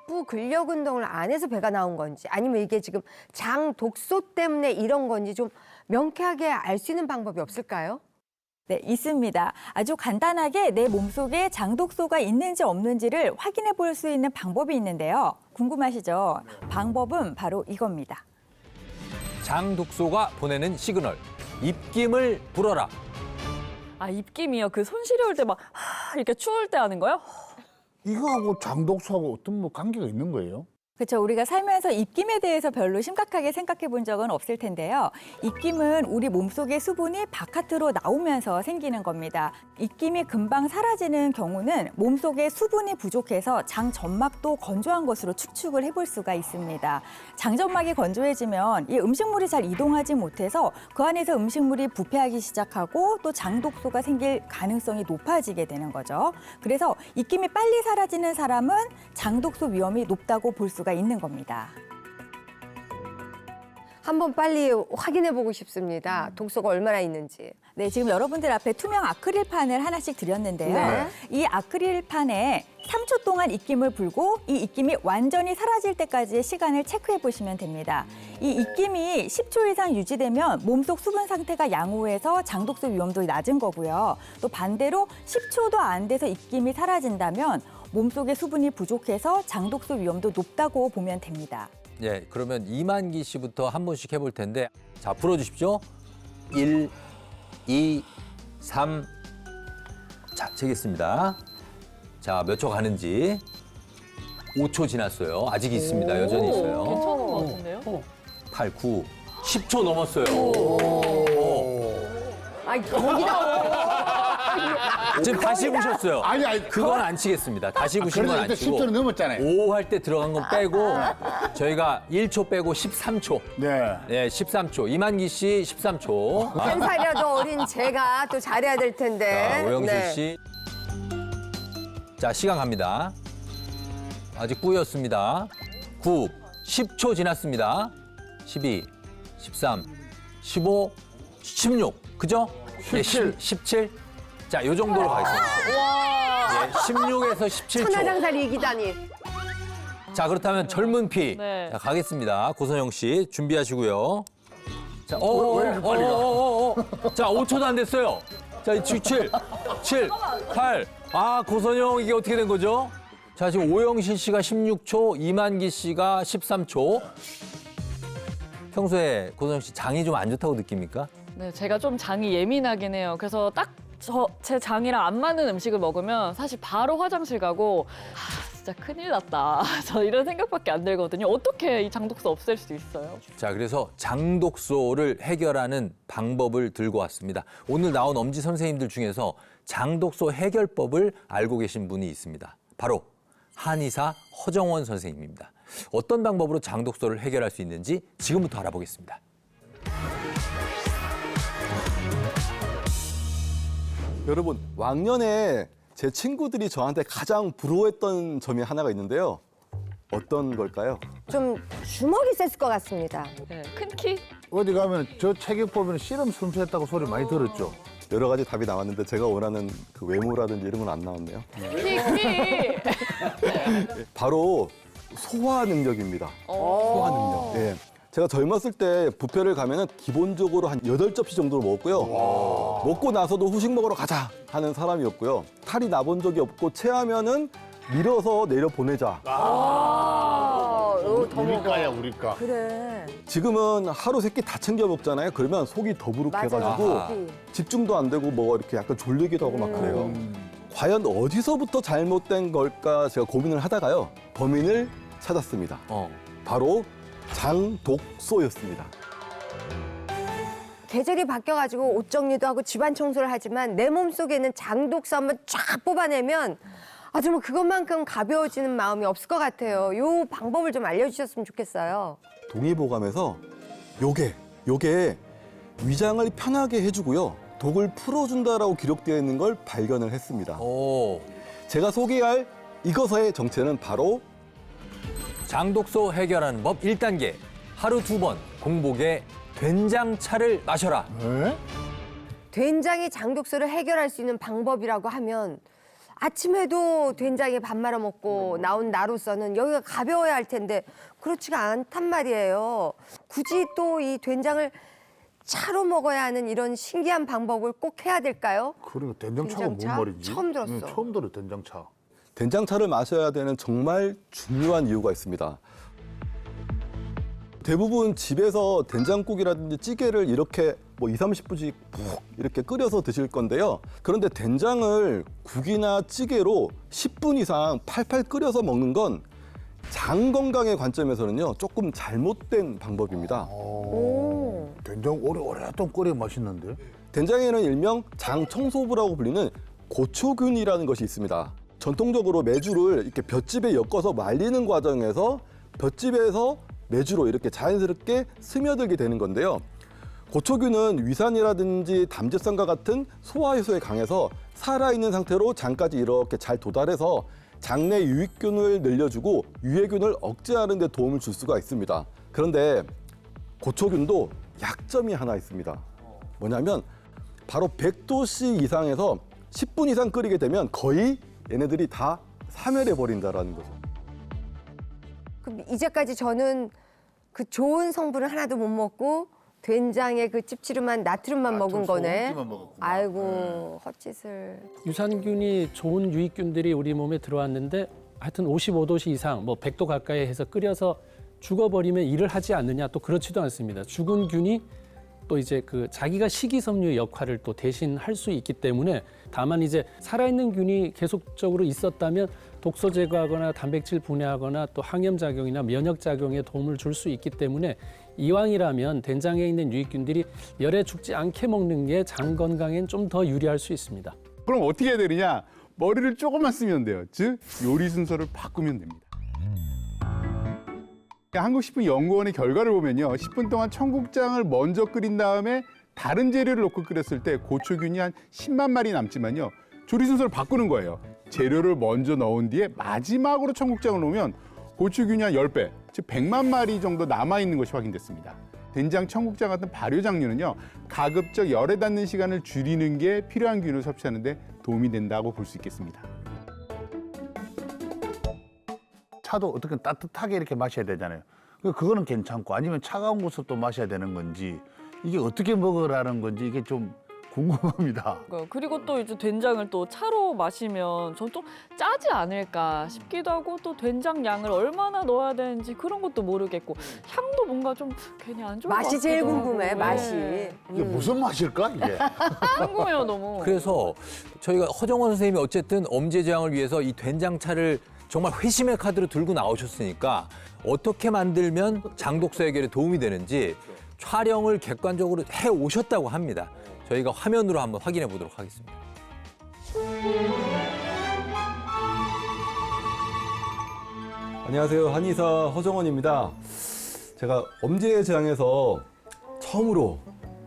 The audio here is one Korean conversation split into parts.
복부 근력 운동을 안 해서 배가 나온 건지 아니면 이게 지금 장 독소 때문에 이런 건지 좀 명쾌하게 알 수 있는 방법이 없을까요? 네, 있습니다. 아주 간단하게 내 몸속에 장독소가 있는지 없는지를 확인해 볼 수 있는 방법이 있는데요. 궁금하시죠? 방법은 바로 이겁니다. 장 독소가 보내는 시그널. 입김을 불어라. 아, 입김이요? 그 손 시려울 때 막 이렇게 추울 때 하는 거요? 이거하고 장독소하고 어떤 뭐 관계가 있는 거예요? 그렇죠. 우리가 살면서 입김에 대해서 별로 심각하게 생각해 본 적은 없을 텐데요. 입김은 우리 몸속의 수분이 바깥으로 나오면서 생기는 겁니다. 입김이 금방 사라지는 경우는 몸속에 수분이 부족해서 장 점막도 건조한 것으로 추측을 해볼 수가 있습니다. 장 점막이 건조해지면 이 음식물이 잘 이동하지 못해서 그 안에서 음식물이 부패하기 시작하고 또 장독소가 생길 가능성이 높아지게 되는 거죠. 그래서 입김이 빨리 사라지는 사람은 장독소 위험이 높다고 볼 수가 있는 겁니다. 한번 빨리 확인해 보고 싶습니다. 독소가 얼마나 있는지. 네, 지금 여러분들 앞에 투명 아크릴판을 하나씩 드렸는데요. 네. 이 아크릴판에 3초 동안 입김을 불고 이 입김이 완전히 사라질 때까지의 시간을 체크해 보시면 됩니다. 이 입김이 10초 이상 유지되면 몸속 수분 상태가 양호해서 장독소 위험도 낮은 거고요. 또 반대로 10초도 안 돼서 입김이 사라진다면 몸속에 수분이 부족해서 장독소 위험도 높다고 보면 됩니다. 예, 그러면 이만기 씨부터 한 번씩 해볼 텐데, 자, 풀어주십시오. 1, 2, 3. 자, 재겠습니다. 자, 몇 초 가는지. 5초 지났어요. 아직 있습니다. 여전히 있어요. 괜찮은 것 같은데요? 8, 9, 10초 넘었어요. 아이, 거기다. 지금 다시 부셨어요. 아니, 그건 안 치겠습니다. 다시 부신 건 안 그래도 치고. 일단 10초는 넘었잖아요. 5 할 때 들어간 건 빼고 저희가 1초 빼고 13초. 네. 네, 13초. 이만기 씨 13초. 한 살이라도 어린 제가 또 잘해야 될 텐데. 자, 오영실 네. 씨. 자, 시간 갑니다. 아직 뿌였습니다. 9, 10초 지났습니다. 12, 13, 15, 16. 그죠? 17. 17. 자, 요 정도로 가겠습니다. 네, 16에서 17초. 천하장사를 이기다니. 자, 그렇다면 젊은 피. 네. 자, 가겠습니다. 고선영 씨, 준비하시고요. 자, 왜 이렇게 빨리 가? 자, 5초도 안 됐어요. 자, 7, 7, 8. 아, 고선영, 이게 어떻게 된 거죠? 자, 지금 오영실 씨가 16초, 이만기 씨가 13초. 평소에 고선영 씨 장이 좀 안 좋다고 느낍니까? 네, 제가 좀 장이 예민하긴 해요. 그래서 딱 제 장이랑 안 맞는 음식을 먹으면 사실 바로 화장실 가고 진짜 큰일 났다. 저 이런 생각밖에 안 들거든요. 어떻게 이 장독소 없앨 수 있어요? 자, 그래서 장독소를 해결하는 방법을 들고 왔습니다. 오늘 나온 엄지 선생님들 중에서 장독소 해결법을 알고 계신 분이 있습니다. 바로 한의사 허정원 선생님입니다. 어떤 방법으로 장독소를 해결할 수 있는지 지금부터 알아보겠습니다. 여러분, 왕년에 제 친구들이 저한테 가장 부러워했던 점이 하나가 있는데요. 어떤 걸까요? 좀 주먹이 셌을 것 같습니다. 네, 큰 키? 어디 가면 저 체격 보면 씨름 선수했다고 소리 많이 들었죠. 여러 가지 답이 나왔는데 제가 원하는 그 외모라든지 이런 건 안 나왔네요. 키! 바로 소화 능력입니다. 소화 능력. 예. 제가 젊었을 때 뷔페를 가면은 기본적으로 한 8접시 정도를 먹었고요. 먹고 나서도 후식 먹으러 가자 하는 사람이었고요. 탈이 나본 적이 없고 체하면은 밀어서 내려 보내자. 우리과야, 우리과. 그래. 지금은 하루 3끼 다 챙겨 먹잖아요. 그러면 속이 더부룩해가지고 맞아. 집중도 안 되고 뭐 이렇게 약간 졸리기도 하고 막 그래요. 과연 어디서부터 잘못된 걸까 제가 고민을 하다가요. 범인을 찾았습니다. 바로 장독소였습니다. 계절이 바뀌어가지고 옷 정리도 하고 집안 청소를 하지만 내 몸속에는 장독소 한번 쫙 뽑아내면 아, 정말 그것만큼 가벼워지는 마음이 없을 것 같아요. 요 방법을 좀 알려주셨으면 좋겠어요. 동의보감에서 요게 위장을 편하게 해주고요. 독을 풀어준다라고 기록되어 있는 걸 발견을 했습니다. 오, 제가 소개할 이것의 정체는 바로 장독소 해결하는 법 1단계. 하루 2번 공복에 된장차를 마셔라. 네? 된장이 장독소를 해결할 수 있는 방법이라고 하면 아침에도 된장에 밥 말아 먹고 나온 나로서는 여기가 가벼워야 할 텐데 그렇지가 않단 말이에요. 굳이 또 이 된장을 차로 먹어야 하는 이런 신기한 방법을 꼭 해야 될까요? 그러니까 된장차가 뭔 된장차? 말인지. 처음 들었어. 응, 처음 들어 된장차. 된장차를 마셔야 되는 정말 중요한 이유가 있습니다. 대부분 집에서 된장국이라든지 찌개를 이렇게 뭐 20-30분씩 푹 이렇게 끓여서 드실 건데요. 그런데 된장을 국이나 찌개로 10분 이상 팔팔 끓여서 먹는 건 장 건강의 관점에서는요, 조금 잘못된 방법입니다. 오. 된장 오랫동안 끓여 맛있는데. 된장에는 일명 장 청소부라고 불리는 고초균이라는 것이 있습니다. 전통적으로 메주를 이렇게 볏짚에 엮어서 말리는 과정에서 볏짚에서 메주로 이렇게 자연스럽게 스며들게 되는 건데요. 고초균은 위산이라든지 담즙산과 같은 소화효소에 강해서 살아있는 상태로 장까지 이렇게 잘 도달해서 장내 유익균을 늘려주고 유해균을 억제하는 데 도움을 줄 수가 있습니다. 그런데 고초균도 약점이 하나 있습니다. 뭐냐면 바로 100도씨 이상에서 10분 이상 끓이게 되면 거의 얘네들이 다 사멸해 버린다라는 거죠. 그럼 이제까지 저는 그 좋은 성분을 하나도 못 먹고 된장에 그 찝찝한 나트륨만 먹은 거네. 소금기만 먹었구나. 아이고 헛짓을. 유산균이 좋은 유익균들이 우리 몸에 들어왔는데 하여튼 55도씨 이상, 뭐 100도 가까이 해서 끓여서 죽어버리면 일을 하지 않느냐, 또 그렇지도 않습니다. 죽은 균이 또 이제 그 자기가 식이섬유 역할을 또 대신 할 수 있기 때문에, 다만 이제 살아있는 균이 계속적으로 있었다면 독소 제거하거나 단백질 분해하거나 또 항염작용이나 면역작용에 도움을 줄 수 있기 때문에 이왕이라면 된장에 있는 유익균들이 열에 죽지 않게 먹는 게 장 건강엔 좀 더 유리할 수 있습니다. 그럼 어떻게 해야 되느냐? 머리를 조금만 쓰면 돼요. 즉 요리 순서를 바꾸면 됩니다. 한국식품연구원의 결과를 보면요, 10분 동안 청국장을 먼저 끓인 다음에 다른 재료를 넣고 끓였을 때 고초균이 한 10만 마리 남지만요, 조리 순서를 바꾸는 거예요. 재료를 먼저 넣은 뒤에 마지막으로 청국장을 넣으면 고초균이 한 10배, 즉 100만 마리 정도 남아있는 것이 확인됐습니다. 된장, 청국장 같은 발효장류는요, 가급적 열에 닿는 시간을 줄이는 게 필요한 균을 섭취하는 데 도움이 된다고 볼 수 있겠습니다. 차도 어떻게 따뜻하게 이렇게 마셔야 되잖아요. 그거는 괜찮고 아니면 차가운 곳을 또 마셔야 되는 건지 이게 어떻게 먹으라는 건지 이게 좀 궁금합니다. 그리고 또 이제 된장을 또 차로 마시면 전 또 짜지 않을까 싶기도 하고, 또 된장 양을 얼마나 넣어야 되는지 그런 것도 모르겠고, 향도 뭔가 좀 괜히 안 좋을 것 맛이 같기도 제일 하고. 궁금해, 네. 맛이. 이게 무슨 맛일까 이게? 궁금해요 너무. 그래서 저희가 허정원 선생님이 어쨌든 엄지제왕을 위해서 이 된장차를 정말 회심의 카드로 들고 나오셨으니까 어떻게 만들면 장독소 해결에 도움이 되는지 촬영을 객관적으로 해 오셨다고 합니다. 저희가 화면으로 한번 확인해 보도록 하겠습니다. 안녕하세요. 한의사 허정원입니다. 제가 엄지제왕에서 처음으로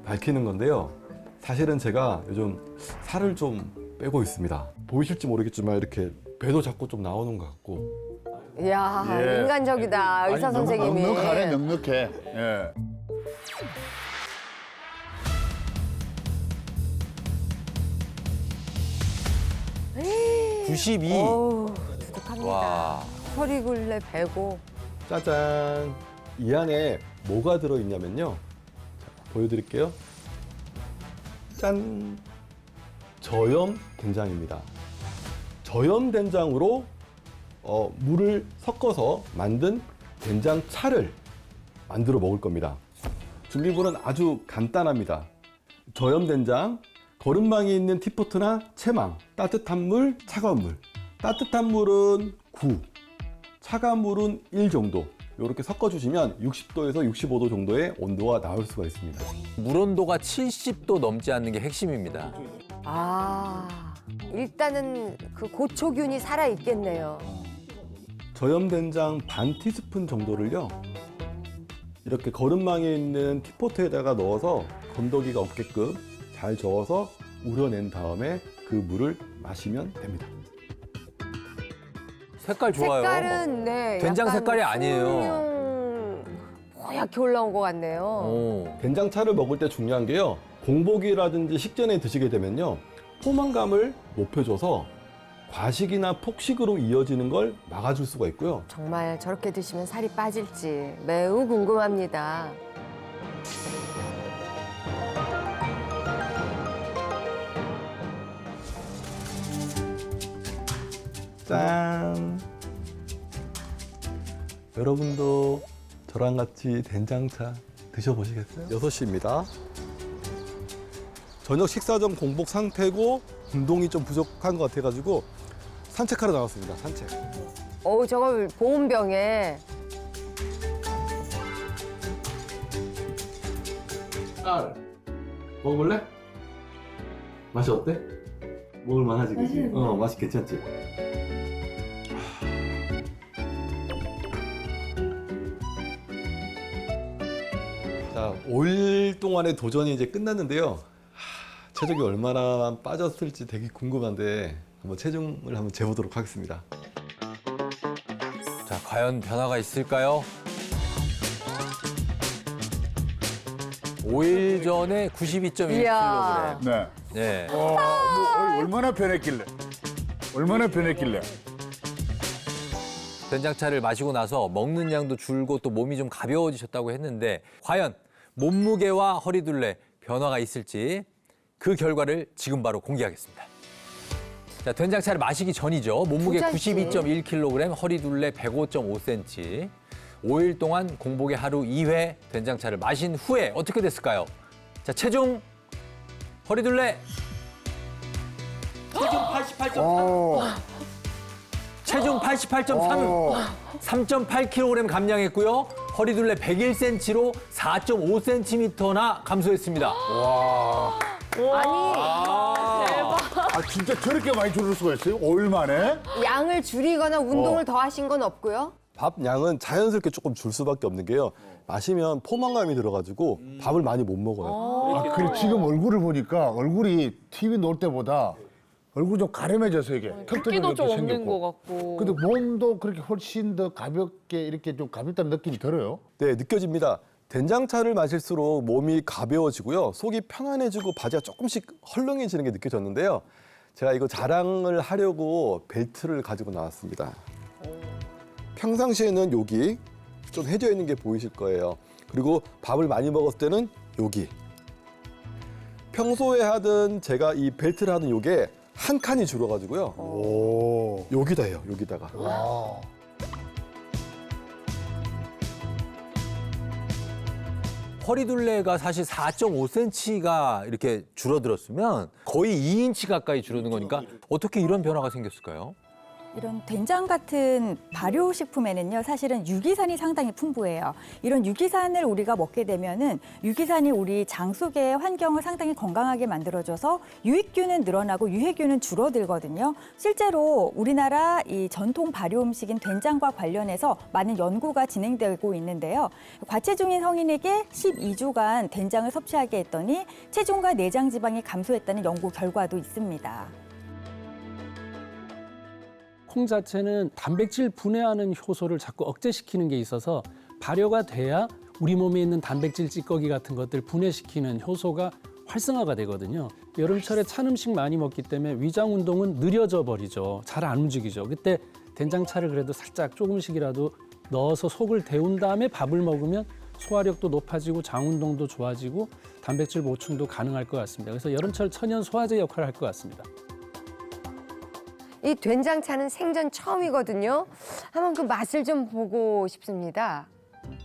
밝히는 건데요. 사실은 제가 요즘 살을 좀 빼고 있습니다. 보이실지 모르겠지만 이렇게 배도 자꾸 좀 나오는 것 같고. 이야, 예. 인간적이다, 의사 아니, 선생님이. 넉넉하네 넉넉해. 예. 92. 어우, 두둑합니다. 와. 허리 굴레 배고. 짜잔. 이 안에 뭐가 들어있냐면요. 자, 보여드릴게요. 짠. 저염 된장입니다. 저염 된장으로 물을 섞어서 만든 된장차를 만들어 먹을 겁니다. 준비물은 아주 간단합니다. 저염 된장, 거름망이 있는 티포트나 채망, 따뜻한 물, 차가운 물. 따뜻한 물은 9, 차가운 물은 1 정도. 이렇게 섞어주시면 60도에서 65도 정도의 온도가 나올 수가 있습니다. 물 온도가 70도 넘지 않는 게 핵심입니다. 아, 일단은 그 고초균이 살아있겠네요. 저염 된장 반 티스푼 정도를요, 이렇게 거름망에 있는 티포트에다가 넣어서 건더기가 없게끔 잘 저어서 우려낸 다음에 그 물을 마시면 됩니다. 색깔 좋아요. 색깔은 네, 된장 약간 색깔이 아니에요. 숭늉, 뽀얗게 올라온 것 같네요. 오. 된장차를 먹을 때 중요한 게요, 공복이라든지 식전에 드시게 되면요, 포만감을 높여줘서 과식이나 폭식으로 이어지는 걸 막아줄 수가 있고요. 정말 저렇게 드시면 살이 빠질지 매우 궁금합니다. 짠! 여러분도 저랑 같이 된장차 드셔보시겠어요? 6시입니다. 저녁 식사 전 공복 상태고 운동이 좀 부족한 것 같아가지고 산책하러 나왔습니다. 산책. 저걸 보온병에 딸, 먹어볼래? 맛이 어때? 먹을만하지, 그치? 맛이 괜찮지? 자, 5일 동안의 도전이 이제 끝났는데요. 체중이 얼마나 빠졌을지 되게 궁금한데 한번 체중을 한번 재보도록 하겠습니다. 자, 과연 변화가 있을까요? 5일 전에 92.1kg. 이야. 네. 네. 얼마나 변했길래? 얼마나 변했길래? 된장차를 마시고 나서 먹는 양도 줄고 또 몸이 좀 가벼워지셨다고 했는데 과연 몸무게와 허리둘레 변화가 있을지 그 결과를 지금 바로 공개하겠습니다. 자, 된장차를 마시기 전이죠. 몸무게 부자지. 92.1kg, 허리둘레 105.5cm. 5일 동안 공복에 하루 2회 된장차를 마신 후에 어떻게 됐을까요? 자, 체중, 허리둘레. 체중 88.3. 체중 88.3. 3.8kg 감량했고요. 허리둘레 101cm로 4.5cm나 감소했습니다. 아니 아 진짜 저렇게 많이 줄을 수가 있어요? 5일 만에? 양을 줄이거나 운동을 더 하신 건 없고요. 밥 양은 자연스럽게 조금 줄 수밖에 없는 게요. 마시면 포만감이 들어가지고 밥을 많이 못 먹어요. 아, 그래 지금 얼굴을 보니까 얼굴이 TV 놓을 때보다 얼굴이 좀 가름해져서 이게 붓기도 좀 없는 것 같고. 근데 몸도 그렇게 훨씬 더 가볍게 이렇게 좀 가볍다는 느낌이 들어요. 네, 느껴집니다. 된장차를 마실수록 몸이 가벼워지고요. 속이 편안해지고 바지가 조금씩 헐렁해지는 게 느껴졌는데요. 제가 이거 자랑을 하려고 벨트를 가지고 나왔습니다. 평상시에는 여기 좀 해져 있는 게 보이실 거예요. 그리고 밥을 많이 먹었을 때는 여기. 평소에 하던 제가 이 벨트를 하던 요게 한 칸이 줄어가지고요. 오. 여기다 해요, 여기다가. 와. 허리둘레가 사실 4.5cm가 이렇게 줄어들었으면 거의 2인치 가까이 줄어든 거니까 어떻게 이런 변화가 생겼을까요? 이런 된장 같은 발효식품에는요, 사실은 유기산이 상당히 풍부해요. 이런 유기산을 우리가 먹게 되면은 유기산이 우리 장 속의 환경을 상당히 건강하게 만들어줘서 유익균은 늘어나고 유해균은 줄어들거든요. 실제로 우리나라 이 전통 발효 음식인 된장과 관련해서 많은 연구가 진행되고 있는데요. 과체중인 성인에게 12주간 된장을 섭취하게 했더니 체중과 내장 지방이 감소했다는 연구 결과도 있습니다. 콩 자체는 단백질 분해하는 효소를 자꾸 억제시키는 게 있어서 발효가 돼야 우리 몸에 있는 단백질 찌꺼기 같은 것들 분해시키는 효소가 활성화가 되거든요. 여름철에 찬 음식 많이 먹기 때문에 위장 운동은 느려져 버리죠. 잘 안 움직이죠. 그때 된장차를 그래도 살짝 조금씩이라도 넣어서 속을 데운 다음에 밥을 먹으면 소화력도 높아지고 장 운동도 좋아지고 단백질 보충도 가능할 것 같습니다. 그래서 여름철 천연 소화제 역할을 할 것 같습니다. 이 된장차는 생전 처음이거든요. 한번 그 맛을 좀 보고 싶습니다.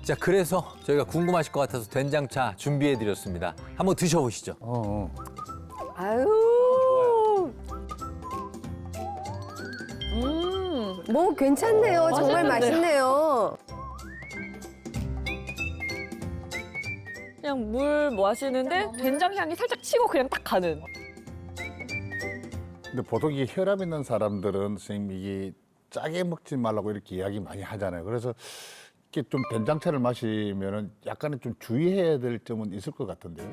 자, 그래서 저희가 궁금하실 것 같아서 된장차 준비해드렸습니다. 한번 드셔보시죠. 아유. 뭐 괜찮네요. 정말 맛있네요. 그냥 물 마시는데 된장 향이 살짝 치고 그냥 딱 가는. 근데 보통 이게 혈압 있는 사람들은 선생님 이게 짜게 먹지 말라고 이렇게 이야기 많이 하잖아요. 그래서 이렇게 좀 된장차를 마시면은 약간은 좀 주의해야 될 점은 있을 것 같은데요.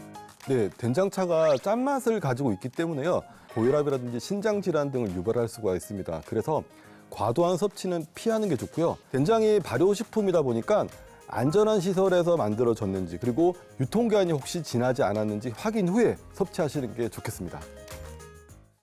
네, 된장차가 짠맛을 가지고 있기 때문에요. 고혈압이라든지 신장 질환 등을 유발할 수가 있습니다. 그래서 과도한 섭취는 피하는 게 좋고요. 된장이 발효식품이다 보니까 안전한 시설에서 만들어졌는지 그리고 유통기한이 혹시 지나지 않았는지 확인 후에 섭취하시는 게 좋겠습니다.